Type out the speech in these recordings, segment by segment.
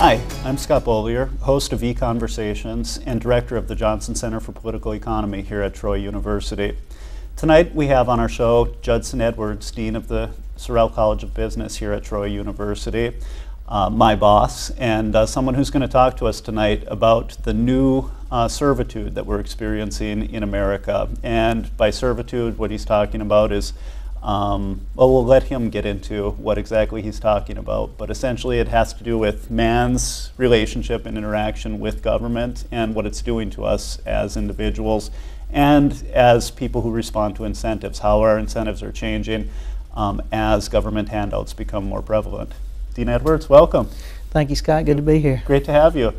Hi, I'm Scott Beaulier, host of EconVersations and director of the Johnson Center for Political Economy here at Troy University. Tonight we have on our show Judson Edwards, Dean of the Sorrell College of Business here at Troy University, my boss, and someone who's going to talk to us tonight about the new servitude that we're experiencing in America. And by servitude, what he's talking about is well, we'll let him get into what exactly he's talking about, but essentially it has to do with man's relationship and interaction with government and what it's doing to us as individuals and as people who respond to incentives, how our incentives are changing as government handouts become more prevalent. Dean Edwards, welcome. Thank you, Scott. Good to be here. Great to have you.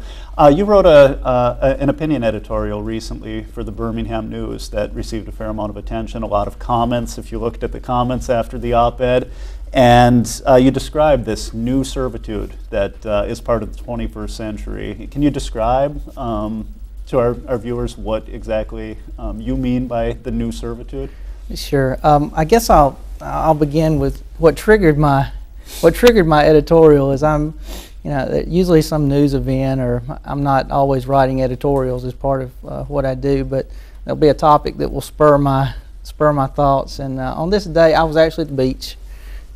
You wrote an opinion editorial recently for the Birmingham News that received a fair amount of attention, a lot of comments, if you looked at the comments after the op-ed, and you described this new servitude that is part of the 21st century. Can you describe to our viewers what exactly you mean by the new servitude? Sure. I guess I'll begin with what triggered my editorial. Is usually some news event, or I'm not always writing editorials as part of what I do, but there'll be a topic that will spur my thoughts. And on this day, I was actually at the beach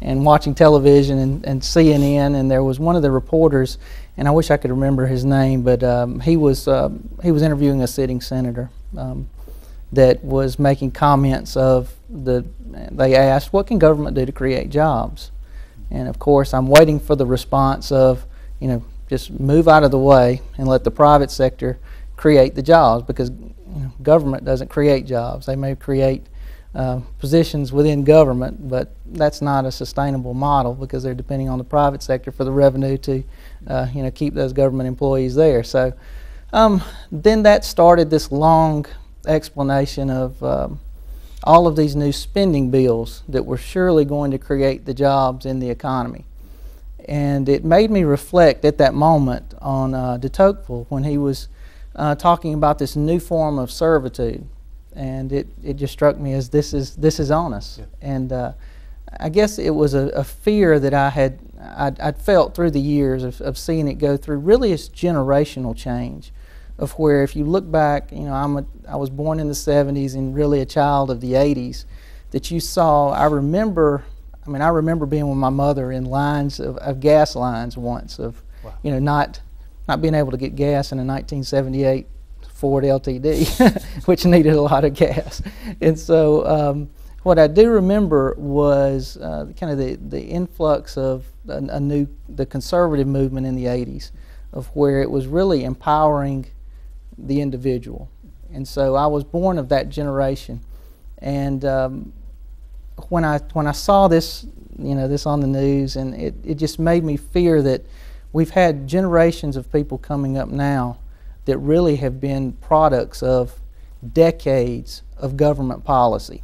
and watching television and CNN, and there was one of the reporters, and I wish I could remember his name, but he was interviewing a sitting senator that was making comments of they asked, what can government do to create jobs? And of course, I'm waiting for the response of, just move out of the way and let the private sector create the jobs, because government doesn't create jobs. They may create positions within government, but that's not a sustainable model because they're depending on the private sector for the revenue to keep those government employees there. So then that started this long explanation of all of these new spending bills that were surely going to create the jobs in the economy. And it made me reflect at that moment on de Tocqueville when he was talking about this new form of servitude. And it just struck me as this is on us. Yeah. And I guess it was a fear that I'd felt through the years of seeing it go through. Really, it's generational change. Of where if you look back, I was born in the 70s and really a child of the 80s, that you saw, I remember being with my mother in lines of gas lines once, of, wow, not being able to get gas in a 1978 Ford LTD, which needed a lot of gas. And so what I do remember was kind of the influx of the conservative movement in the 80s, of where it was really empowering the individual. And so I was born of that generation, and when I saw this this on the news, and it just made me fear that we've had generations of people coming up now that really have been products of decades of government policy,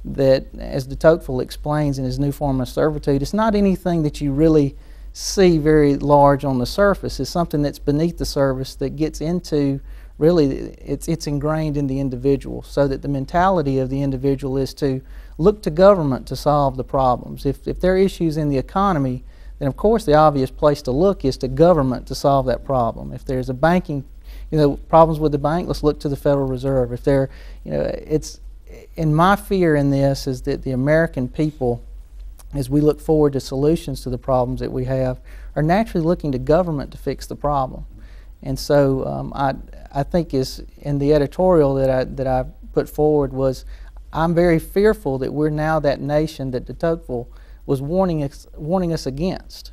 that, as de Tocqueville explains in his new form of servitude, it's not anything that you really see very large on the surface. It's something that's beneath the surface that gets into, really, it's ingrained in the individual, so that the mentality of the individual is to look to government to solve the problems. If there are issues in the economy, then of course the obvious place to look is to government to solve that problem. If there's a banking, problems with the bank, let's look to the Federal Reserve. If there, and my fear in this is that the American people, as we look forward to solutions to the problems that we have, are naturally looking to government to fix the problem. And so I think is in the editorial that I put forward was, I'm very fearful that we're now that nation that de Tocqueville was warning us against.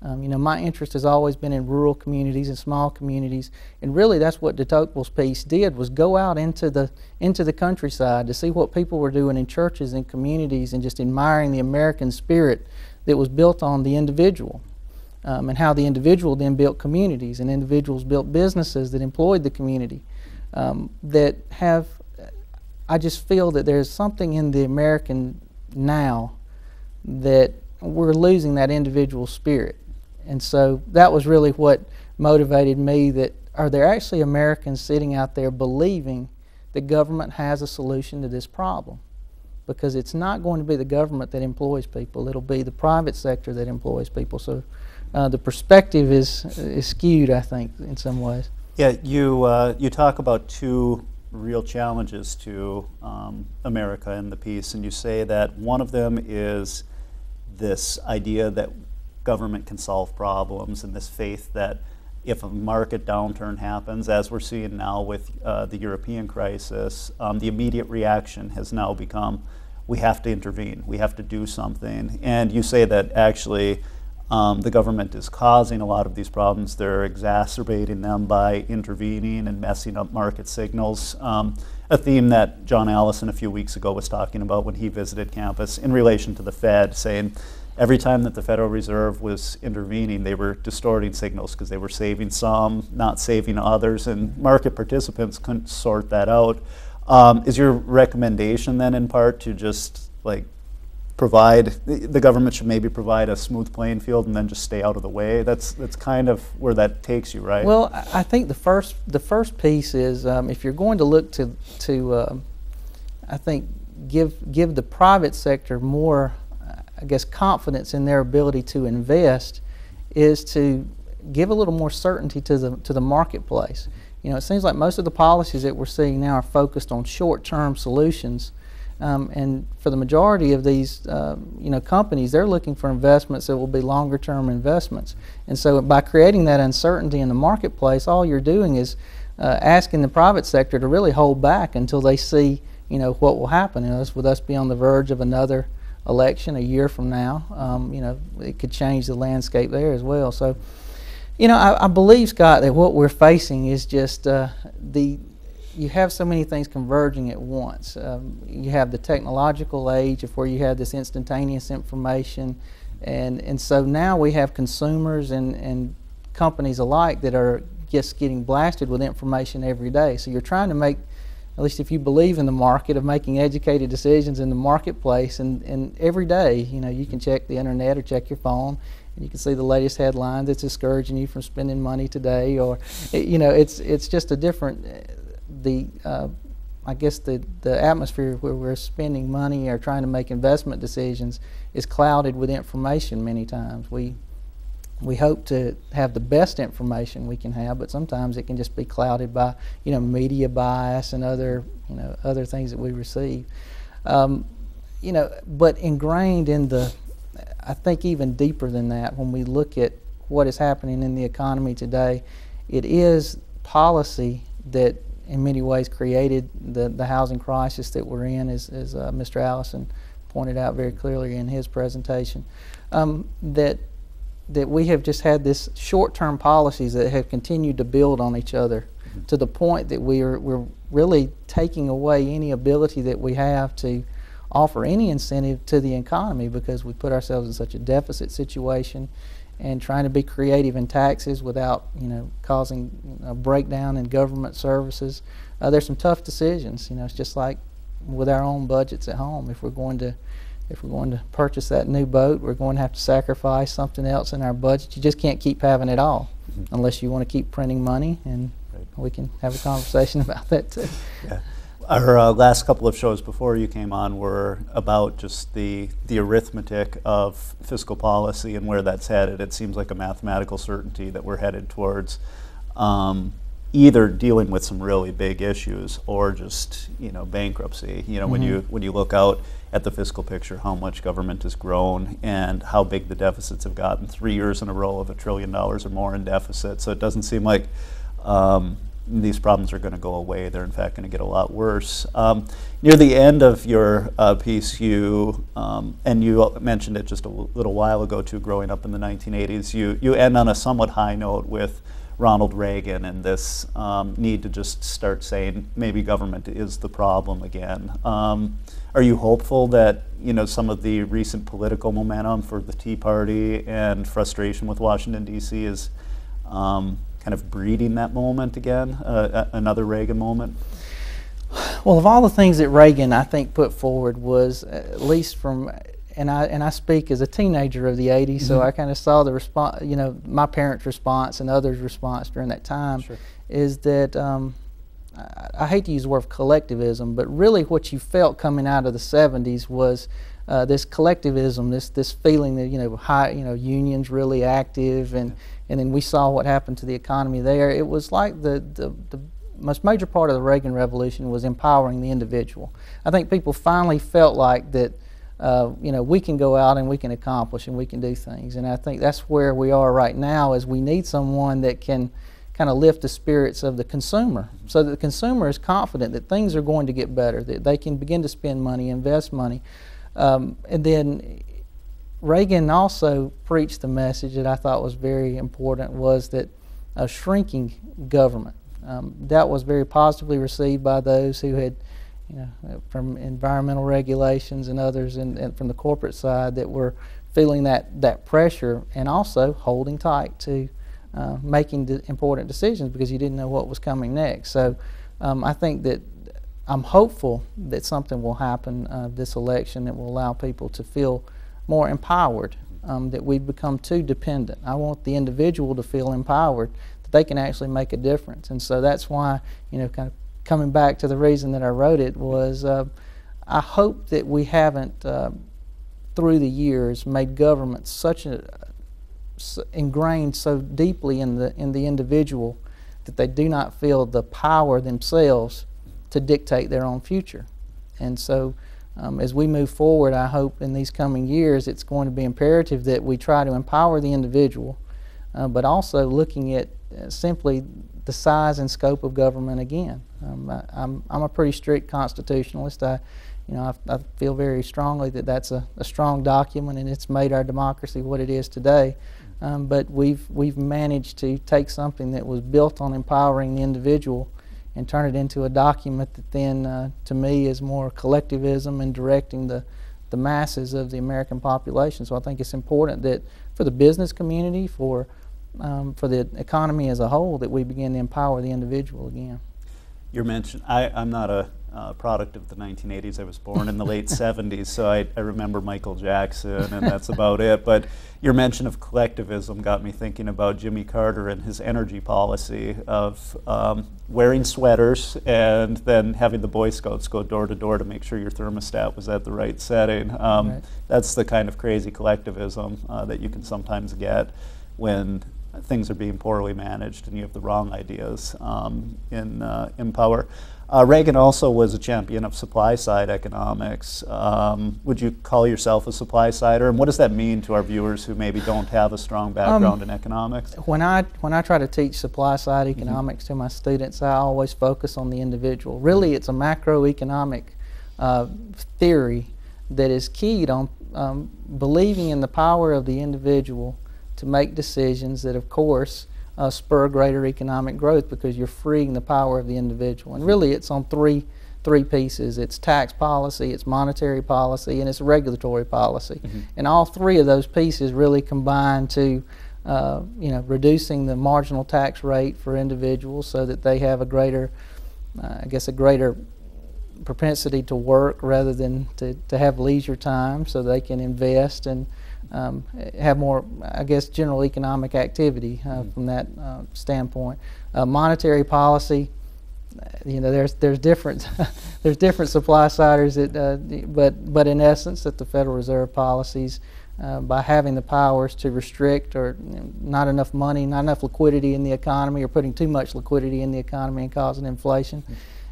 My interest has always been in rural communities and small communities, and really that's what de Tocqueville's piece did, was go out into the countryside to see what people were doing in churches and communities, and just admiring the American spirit that was built on the individual. And how the individual then built communities, and individuals built businesses that employed the community. I just feel that there's something in the American now that we're losing that individual spirit. And so that was really what motivated me, that are there actually Americans sitting out there believing the government has a solution to this problem? Because it's not going to be the government that employs people, it'll be the private sector that employs people. So the perspective is skewed, I think, in some ways. Yeah, you talk about two real challenges to America in the piece, and you say that one of them is this idea that government can solve problems, and this faith that if a market downturn happens, as we're seeing now with the European crisis, the immediate reaction has now become, we have to intervene, we have to do something. And you say that actually the government is causing a lot of these problems. They're exacerbating them by intervening and messing up market signals. A theme that John Allison a few weeks ago was talking about when he visited campus in relation to the Fed, saying every time that the Federal Reserve was intervening, they were distorting signals because they were saving some, not saving others, and market participants couldn't sort that out. Is your recommendation then in part to just like provide, the government should maybe provide a smooth playing field and then just stay out of the way? That's kind of where that takes you, right? Well, I think the first piece is if you're going to look to I think give the private sector more, I guess, confidence in their ability to invest, is to give a little more certainty to the marketplace. You know, it seems like most of the policies that we're seeing now are focused on short-term solutions. And for the majority of these companies, they're looking for investments that will be longer term investments. And so by creating that uncertainty in the marketplace, all you're doing is asking the private sector to really hold back until they see what will happen. With us being on the verge of another election a year from now, it could change the landscape there as well. So I believe, Scott, that what we're facing is just you have so many things converging at once. You have the technological age of where you have this instantaneous information, and so now we have consumers and companies alike that are just getting blasted with information every day. So you're trying to make, at least if you believe in the market, of making educated decisions in the marketplace, and every day you can check the internet or check your phone, and you can see the latest headline that's discouraging you from spending money today, or it's just a different. I guess the atmosphere where we're spending money or trying to make investment decisions is clouded with information many times. We hope to have the best information we can have, but sometimes it can just be clouded by media bias and other things that we receive. But ingrained in I think even deeper than that, when we look at what is happening in the economy today, it is policy that in many ways created the housing crisis that we're in, as Mr. Allison pointed out very clearly in his presentation. That we have just had this short-term policies that have continued to build on each other to the point that we're really taking away any ability that we have to offer any incentive to the economy, because we put ourselves in such a deficit situation, and trying to be creative in taxes without causing a breakdown in government services. There's some tough decisions. It's just like with our own budgets at home. If we're going to purchase that new boat, we're going to have to sacrifice something else in our budget. You just can't keep having it all unless you want to keep printing money, and we can have a conversation about that too. Yeah. Our last couple of shows before you came on were about just the arithmetic of fiscal policy and where that's headed. It seems like a mathematical certainty that we're headed towards either dealing with some really big issues or just bankruptcy. When you look out at the fiscal picture, how much government has grown and how big the deficits have gotten, 3 years in a row of $1 trillion or more in deficit. So it doesn't seem like these problems are going to go away. They're in fact going to get a lot worse. Near the end of your piece, and you mentioned it just a little while ago too, growing up in the 1980s, you end on a somewhat high note with Ronald Reagan and this need to just start saying maybe government is the problem again. Are you hopeful that some of the recent political momentum for the Tea Party and frustration with Washington, D.C. is kind of breeding that moment again, another Reagan moment? Well, of all the things that Reagan, I think, put forward was, at least from, and I speak as a teenager of the 80s, so I kind of saw the response, my parents' response and others' response during that time, is that, I hate to use the word collectivism, but really what you felt coming out of the 70s was this collectivism, this feeling that unions really active, and then we saw what happened to the economy there. It was like the most major part of the Reagan Revolution was empowering the individual. I think people finally felt like that we can go out and we can accomplish and we can do things, and I think that's where we are right now. Is we need someone that can kind of lift the spirits of the consumer, so that the consumer is confident that things are going to get better, that they can begin to spend money, invest money. And then Reagan also preached the message that I thought was very important, was that a shrinking government. That was very positively received by those who had, from environmental regulations and others, and from the corporate side, that were feeling that pressure, and also holding tight to making important decisions because you didn't know what was coming next. So I think that I'm hopeful that something will happen this election that will allow people to feel more empowered, that we've become too dependent. I want the individual to feel empowered, that they can actually make a difference. And so that's why, kind of coming back to the reason that I wrote it was, I hope that we haven't, through the years, made government ingrained so deeply in the individual that they do not feel the power themselves to dictate their own future. And so as we move forward, I hope in these coming years it's going to be imperative that we try to empower the individual, but also looking at simply the size and scope of government again. I'm a pretty strict constitutionalist. I feel very strongly that that's a strong document, and it's made our democracy what it is today. But we've managed to take something that was built on empowering the individual and turn it into a document that then, to me, is more collectivism and directing the masses of the American population. So I think it's important that for the business community, for the economy as a whole, that we begin to empower the individual again. I'm not a product of the 1980s. I was born in the late 70s, so I remember Michael Jackson, and that's about it. But your mention of collectivism got me thinking about Jimmy Carter and his energy policy of wearing sweaters and then having the Boy Scouts go door to door to make sure your thermostat was at the right setting. Right. That's the kind of crazy collectivism that you can sometimes get when things are being poorly managed and you have the wrong ideas in power. Reagan also was a champion of supply-side economics. Would you call yourself a supply-sider? And what does that mean to our viewers who maybe don't have a strong background in economics? When I try to teach supply-side economics to my students, I always focus on the individual. Really, it's a macroeconomic theory that is keyed on believing in the power of the individual to make decisions that, of course, spur greater economic growth, because you're freeing the power of the individual. And really it's on three pieces. It's tax policy, it's monetary policy, and it's regulatory policy. And all three of those pieces really combine to reducing the marginal tax rate for individuals so that they have a greater propensity to work rather than to have leisure time, so they can invest and have more, general economic activity from that standpoint. Monetary policy, there's different there's different supply-siders but in essence that the Federal Reserve policies, by having the powers to restrict or not enough money, not enough liquidity in the economy, or putting too much liquidity in the economy and causing inflation.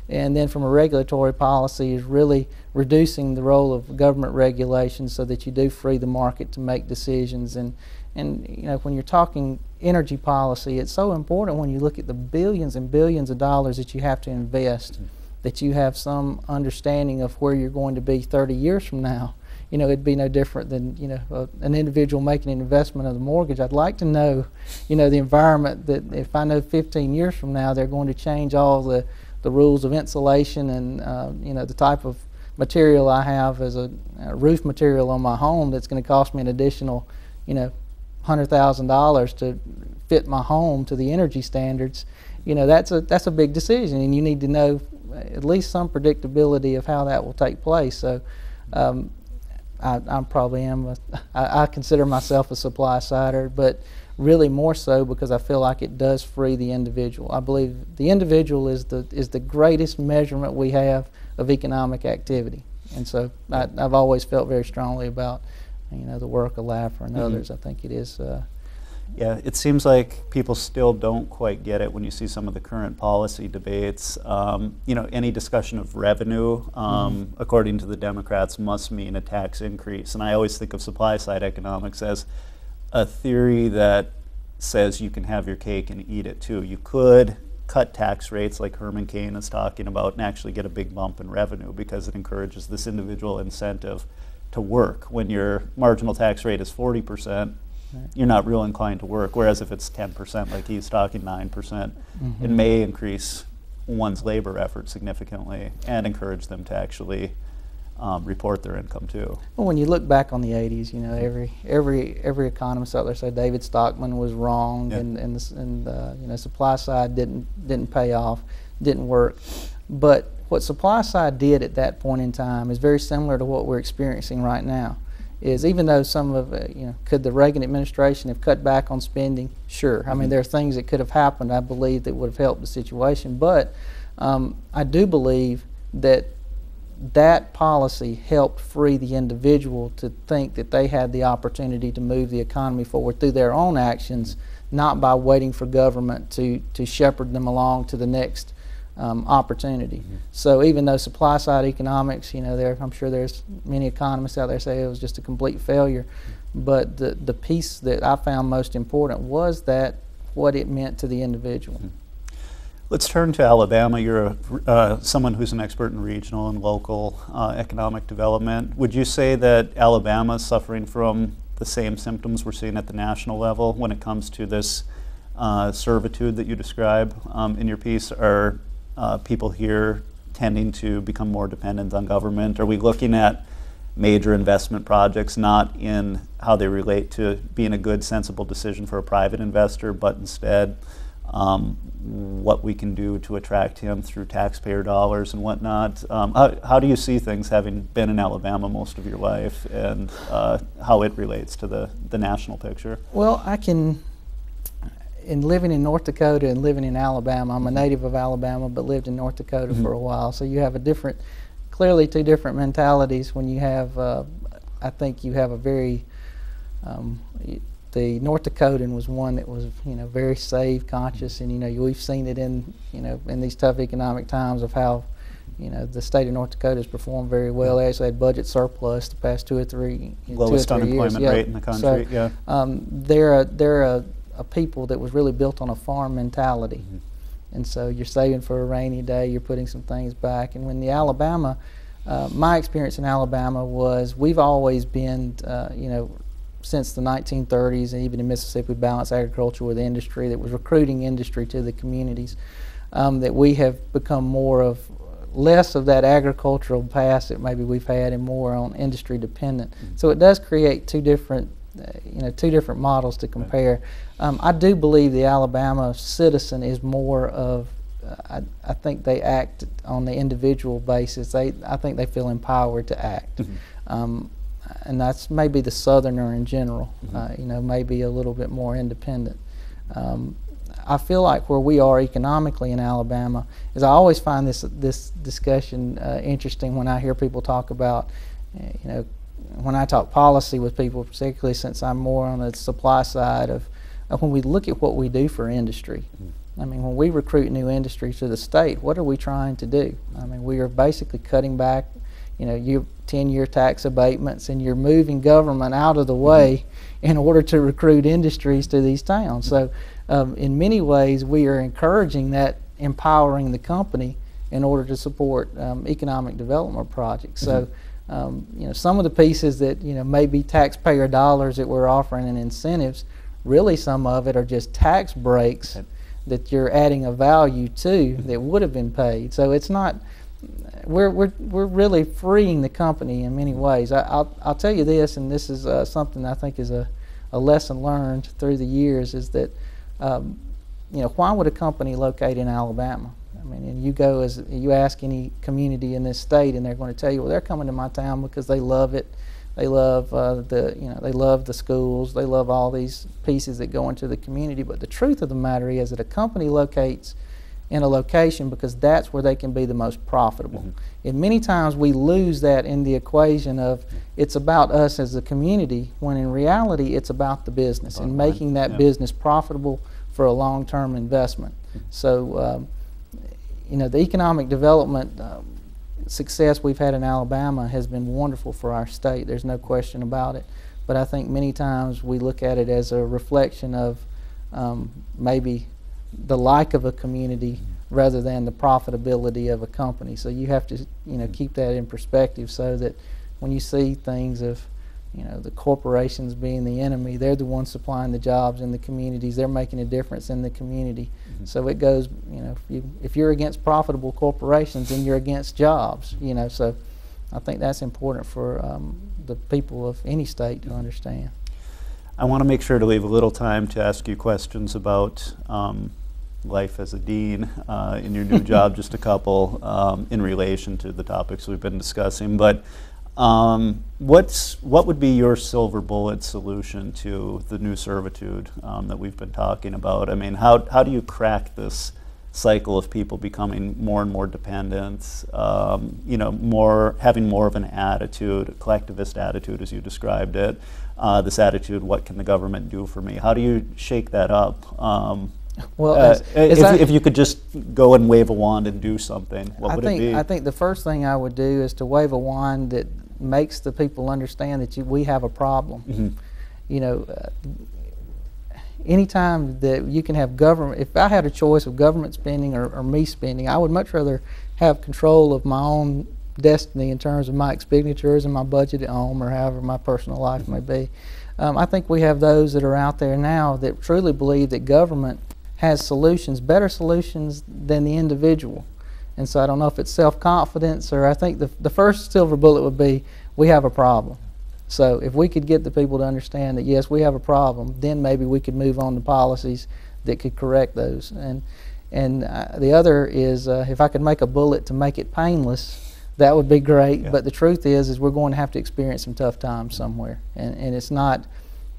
And then from a regulatory policy is really reducing the role of government regulation so that you do free the market to make decisions. And when you're talking energy policy, it's so important when you look at the billions and billions of dollars that you have to invest, that you have some understanding of where you're going to be 30 years from now. It'd be no different than, an individual making an investment of the mortgage. I'd like to know, the environment that if I know 15 years from now they're going to change all the rules of insulation and the type of material I have as a roof material on my home that's going to cost me an additional $100,000 to fit my home to the energy standards. That's a big decision, and you need to know at least some predictability of how that will take place. So I probably am I consider myself a supply-sider, but really more so because I feel like it does free the individual. I believe the individual is the greatest measurement we have of economic activity. And so I've always felt very strongly about, the work of LAFR and others. I think it is. Yeah, it seems like people still don't quite get it when you see some of the current policy debates. Any discussion of revenue, according to the Democrats, must mean a tax increase. And I always think of supply side economics as a theory that says you can have your cake and eat it too. You could cut tax rates like Herman Cain is talking about and actually get a big bump in revenue because it encourages this individual incentive to work. When your marginal tax rate is 40%, you're not real inclined to work. Whereas if it's 10%, like he's talking 9%, it may increase one's labor effort significantly and encourage them to actually report their income too. Well, when you look back on the 80s, every economist out there said David Stockman was wrong, and supply side didn't pay off, didn't work. But what supply side did at that point in time is very similar to what we're experiencing right now. Is even though some of could the Reagan administration have cut back on spending? Sure. I mean, there are things that could have happened, I believe, that would have helped the situation. But I do believe that policy helped free the individual to think that they had the opportunity to move the economy forward through their own actions, not by waiting for government to shepherd them along to the next opportunity. So even though supply side economics, I'm sure there's many economists out there say it was just a complete failure, but the piece that I found most important was that what it meant to the individual. Let's turn to Alabama. You're someone who's an expert in regional and local economic development. Would you say that Alabama is suffering from the same symptoms we're seeing at the national level when it comes to this servitude that you describe in your piece? Are people here tending to become more dependent on government? Are we looking at major investment projects not in how they relate to being a good, sensible decision for a private investor, but instead what we can do to attract him through taxpayer dollars and whatnot? How do you see things, having been in Alabama most of your life, and how it relates to the national picture? Well, in living in North Dakota and living in Alabama, I'm a native of Alabama but lived in North Dakota for a while, so you have clearly two different mentalities when you have, I think you have a very, the North Dakotan was one that was, very save conscious, and we've seen it in these tough economic times of how, the state of North Dakota has performed very well. They actually had budget surplus the past 2 or 3 lowest unemployment rate in the country. So, they're a people that was really built on a farm mentality, and so you're saving for a rainy day. You're putting some things back, and when the Alabama, my experience in Alabama was we've always been, since the 1930s, and even in Mississippi, balanced agriculture with industry that was recruiting industry to the communities. That we have become less of that agricultural past that maybe we've had, and more on industry dependent. So it does create two different models to compare. I do believe the Alabama citizen is more of, I think they act on the individual basis. I think they feel empowered to act. And that's maybe the Southerner in general, maybe a little bit more independent. I feel like where we are economically in Alabama is I always find this discussion interesting when I hear people talk about, when I talk policy with people, particularly since I'm more on the supply side of when we look at what we do for industry. I mean, when we recruit new industry to the state, what are we trying to do? I mean, we are basically cutting back, your 10-year tax abatements, and you're moving government out of the way in order to recruit industries to these towns. So in many ways, we are encouraging that, empowering the company in order to support economic development projects. So some of the pieces that may be taxpayer dollars that we're offering and incentives, really some of it are just tax breaks that you're adding a value to that would have been paid. So it's not, we're really freeing the company in many ways. I'll tell you this, and this is something I think is a lesson learned through the years, is that why would a company locate in Alabama? I mean, and you ask any community in this state, and they're going to tell you, well, they're coming to my town because they love it. They love they love the schools. They love all these pieces that go into the community. But the truth of the matter is that a company locates in a location because that's where they can be the most profitable. Mm-hmm. And many times we lose that in the equation of it's about us as a community, when in reality it's about the business and making that business profitable for a long-term investment. So, you know, the economic development success we've had in Alabama has been wonderful for our state. There's no question about it. But I think many times we look at it as a reflection of maybe the like of a community rather than the profitability of a company. So you have to, you know, keep that in perspective so that when you see things of, you know, the corporations being the enemy, they're the ones supplying the jobs in the communities. They're making a difference in the community. So it goes, you know, if you're against profitable corporations, then you're against jobs, you know. So I think that's important for the people of any state to understand. I want to make sure to leave a little time to ask you questions about life as a dean in your new job, just a couple in relation to the topics we've been discussing. But what would be your silver bullet solution to the new servitude that we've been talking about? I mean, how do you crack this cycle of people becoming more and more dependent, you know, having more of an attitude, a collectivist attitude as you described it, this attitude, what can the government do for me? How do you shake that up? Well, if you could just go and wave a wand and do something, what would it be? I think the first thing I would do is to wave a wand that makes the people understand that we have a problem. You know, anytime that you can have government, if I had a choice of government spending or me spending, I would much rather have control of my own destiny in terms of my expenditures and my budget at home or however my personal life may be. I think we have those that are out there now that truly believe that government has solutions, better solutions than the individual. And so I don't know if it's self-confidence, or I think the first silver bullet would be we have a problem. So if we could get the people to understand that yes, we have a problem, then maybe we could move on to policies that could correct those. And the other is if I could make a bullet to make it painless, that would be great. Yeah. But the truth is we're going to have to experience some tough times somewhere, and it's not.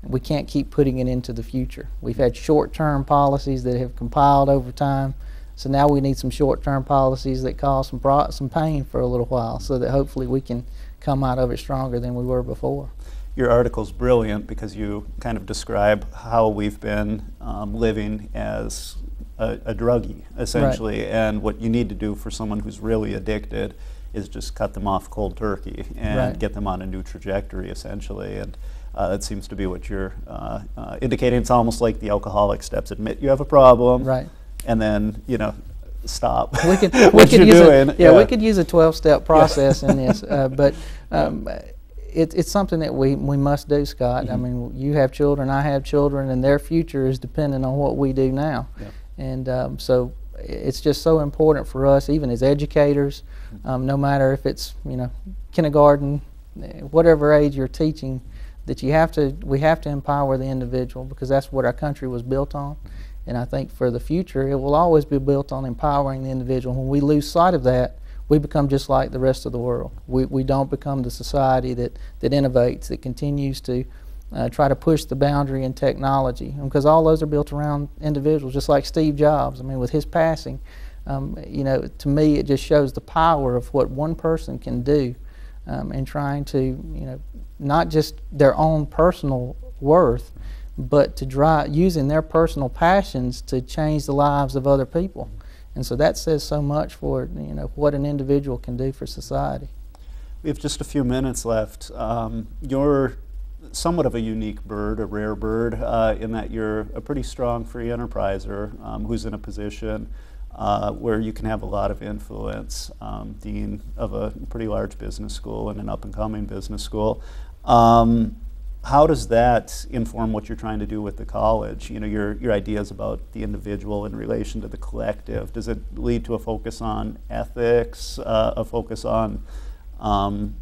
We can't keep putting it into the future. We've had short-term policies that have compiled over time, so now we need some short-term policies that cause some pain for a little while, so that hopefully we can come out of it stronger than we were before. Your article's brilliant because you kind of describe how we've been living as a druggie, essentially, right. And what you need to do for someone who's really addicted is just cut them off cold turkey and right. Get them on a new trajectory, essentially. And that seems to be what you're indicating. It's almost like the alcoholic steps. Admit you have a problem, right? And then, you know, stop. We could use a 12-step process in this, but it's something that we must do, Scott. I mean, you have children, I have children, and their future is dependent on what we do now. Yeah. And so it's just so important for us, even as educators, no matter if it's, you know, kindergarten, whatever age you're teaching, that we have to empower the individual, because that's what our country was built on. And I think for the future, it will always be built on empowering the individual. When we lose sight of that, we become just like the rest of the world. We don't become the society that innovates, that continues to try to push the boundary in technology, because all those are built around individuals, just like Steve Jobs. I mean, with his passing, you know, to me, it just shows the power of what one person can do in trying to, you know, not just their own personal worth, but to using their personal passions to change the lives of other people. And so that says so much for, you know, what an individual can do for society. We have just a few minutes left. You're somewhat of a unique bird, a rare bird, in that you're a pretty strong free enterpriser who's in a position where you can have a lot of influence, dean of a pretty large business school and an up-and-coming business school. How does that inform what you're trying to do with the college? You know, your ideas about the individual in relation to the collective. Does it lead to a focus on ethics, a focus on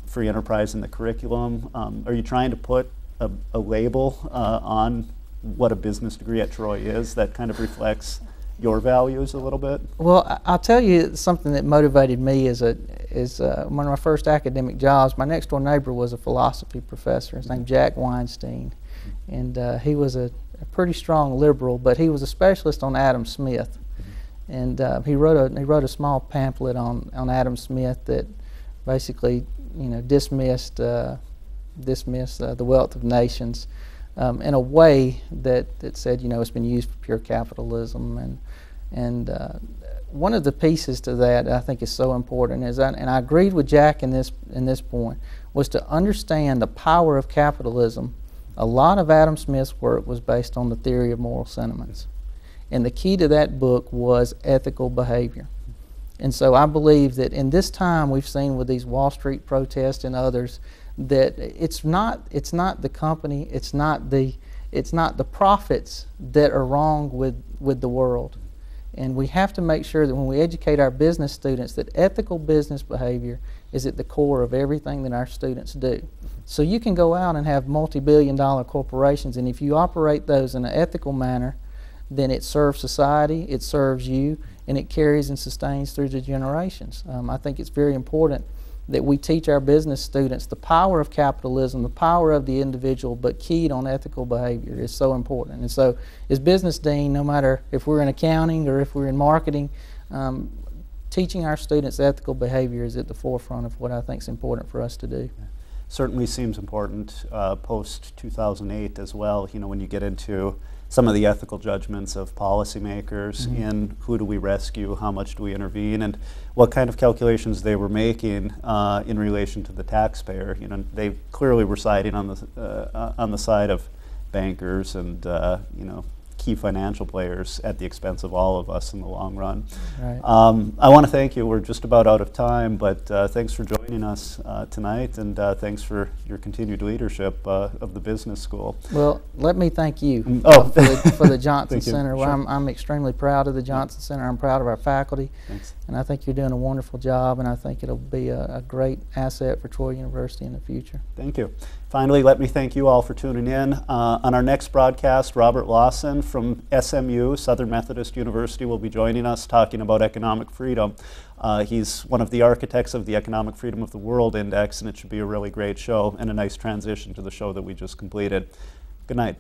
free enterprise in the curriculum? Are you trying to put a label on what a business degree at Troy is that kind of reflects your values a little bit? Well, I'll tell you something that motivated me is one of my first academic jobs. My next door neighbor was a philosophy professor. His name's Jack Weinstein, and he was a pretty strong liberal, but he was a specialist on Adam Smith. And he wrote a small pamphlet on Adam Smith that basically, dismissed the wealth of nations in a way that said, it's been used for pure capitalism. And one of the pieces to that I think is so important is, and I agreed with Jack in this point, was to understand the power of capitalism. A lot of Adam Smith's work was based on the theory of moral sentiments. And the key to that book was ethical behavior. And so I believe that in this time we've seen with these Wall Street protests and others, that it's not the company, it's not the profits that are wrong with the world. And we have to make sure that when we educate our business students that ethical business behavior is at the core of everything that our students do. So you can go out and have multi-billion-dollar corporations, and if you operate those in an ethical manner, then it serves society, it serves you, and it carries and sustains through the generations. I think it's very important that we teach our business students the power of capitalism, the power of the individual, but keyed on ethical behavior is so important. And so as business dean, no matter if we're in accounting or if we're in marketing, teaching our students ethical behavior is at the forefront of what I think is important for us to do. Certainly seems important post-2008 as well, when you get into some of the ethical judgments of policymakers in who do we rescue, how much do we intervene, and what kind of calculations they were making in relation to the taxpayer. They clearly were siding on the side of bankers and key financial players at the expense of all of us in the long run. Right. I want to thank you. We're just about out of time, but thanks for joining us tonight, and thanks for your continued leadership of the business school. Well, let me thank you for the Johnson Center. Well, Sure. I'm extremely proud of the Johnson Center. I'm proud of our faculty. Thanks. And I think you're doing a wonderful job, and I think it'll be a great asset for Troy University in the future. Thank you. Finally, let me thank you all for tuning in. On our next broadcast, Robert Lawson from SMU, Southern Methodist University, will be joining us talking about economic freedom. He's one of the architects of the Economic Freedom of the World Index, and it should be a really great show and a nice transition to the show that we just completed. Good night.